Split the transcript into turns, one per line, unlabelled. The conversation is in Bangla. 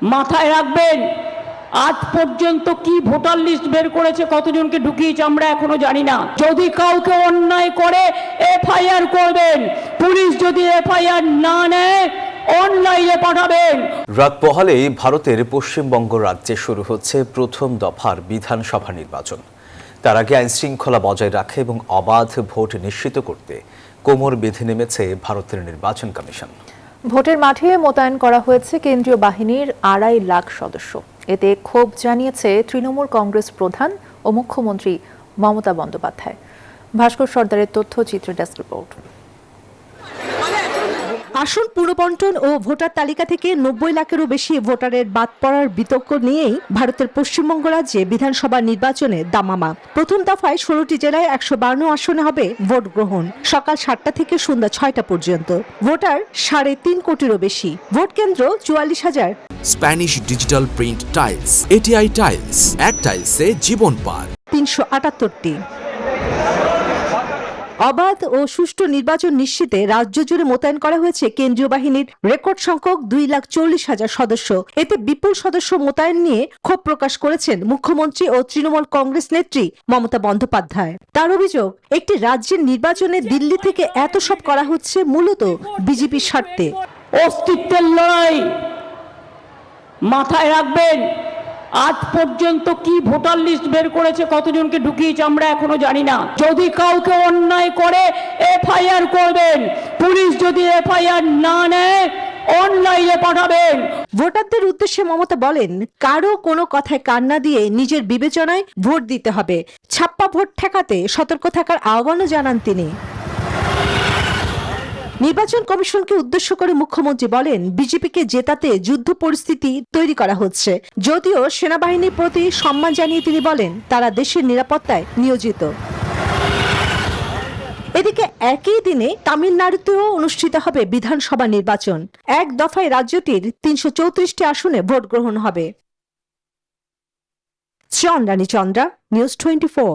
মাথায় রাখবেন, আজ পর্যন্ত কি ভোটার লিস্ট বের করেছে, কতজনকে ঢুকিয়েছে আমরা এখনো জানি না। যদি কাউকে অন্যায় করে এফআইআর করবেন, পুলিশ যদি এফআইআর না নেয় অনলাইনে পাঠাবেন।
রাত পোহালেই ভারতের পশ্চিমবঙ্গ রাজ্যে শুরু হচ্ছে প্রথম দফার বিধানসভা নির্বাচন। তার আগে আইন শৃঙ্খলা বজায় রাখা এবং অবাধ ভোট নিশ্চিত করতে কোমর বেঁধে নেমেছে ভারতের নির্বাচন কমিশন।
ভোটের মাঠে মোতায়েন করা হয়েছে কেন্দ্রীয় বাহিনীর 2.5 লাখ সদস্য। এতে ক্ষোভ জানিয়েছে তৃণমূল কংগ্রেস প্রধান ও মুখ্যমন্ত্রী মমতা বন্দ্যোপাধ্যায়। ভাস্কর সর্দারের তথ্যচিত্র ডেস্ক রিপোর্ট।
আসন পুনর্বণ্টন ও ভোটার তালিকা থেকে 90 লাখেরও বেশি ভোটারের বাদ পড়ার বিতর্ক নিয়েই ভারতের পশ্চিমবঙ্গ রাজ্যে বিধানসভা নির্বাচনে দামামা। প্রথম দফায় 16টি জেলায় 152 আসনে হবে ভোট গ্রহণ। সকাল 7টা থেকে সন্ধ্যা 6টা পর্যন্ত। ভোটার 3.5 কোটিরও বেশি। ভোট কেন্দ্র 44,000।
Spanish digital print tiles, ATI tiles, এক টাইলসে জীবন পার।
378টি। অবাধ ও সুষ্ঠু নির্বাচন নিশ্চিতে রাজ্য জুড়ে মোতায়েন করা হয়েছে কেন্দ্রীয় বাহিনীর রেকর্ড সংখ্যক 2,40,000 সদস্য। এতে বিপুল সদস্য মোতায়েন নিয়ে ক্ষোভ প্রকাশ করেছেন মুখ্যমন্ত্রী ও তৃণমূল কংগ্রেস নেত্রী মমতা বন্দ্যোপাধ্যায়। তার অভিযোগ, একটি রাজ্যের নির্বাচনে দিল্লি থেকে এত সব করা হচ্ছে মূলত বিজেপির স্বার্থে।
অস্তিত্বের লড়াই, মাথায় রাখবেন, আজ পর্যন্ত কি ভোটার লিস্ট বের করেছে, কতজনকে ঢুকিয়েছে আমরা এখনো জানি না। যদি কাউকে অন্যায় করে এফআইআর করবেন, পুলিশ যদি এফআইআর না নেয় অনলাইনে পাঠাবেন।
ভোটারদের উদ্দেশ্যে মমতা বলেন, কারো কোনো কথায় কান না দিয়ে নিজের বিবেচনায় ভোট দিতে হবে। ছাপ্পা ভোট ঠেকাতে সতর্ক থাকার আহ্বানও জানান তিনি। নির্বাচন কমিশনকে উদ্দেশ্য করে মুখ্যমন্ত্রী বলেন, বিজেপিকে জেতাতে যুদ্ধ পরিস্থিতি তৈরি করা হচ্ছে। যদিও সেনাবাহিনীর প্রতি সম্মান জানিয়ে তিনি বলেন, তারা দেশের নিরাপত্তায় নিয়োজিত। এদিকে একই দিনে তামিলনাড়ুতেও অনুষ্ঠিত হবে বিধানসভা নির্বাচন। এক দফায় রাজ্যটির 334টি আসনে ভোট গ্রহণ হবে। চন্দ্রানী চন্দ্রা, নিউজ 24।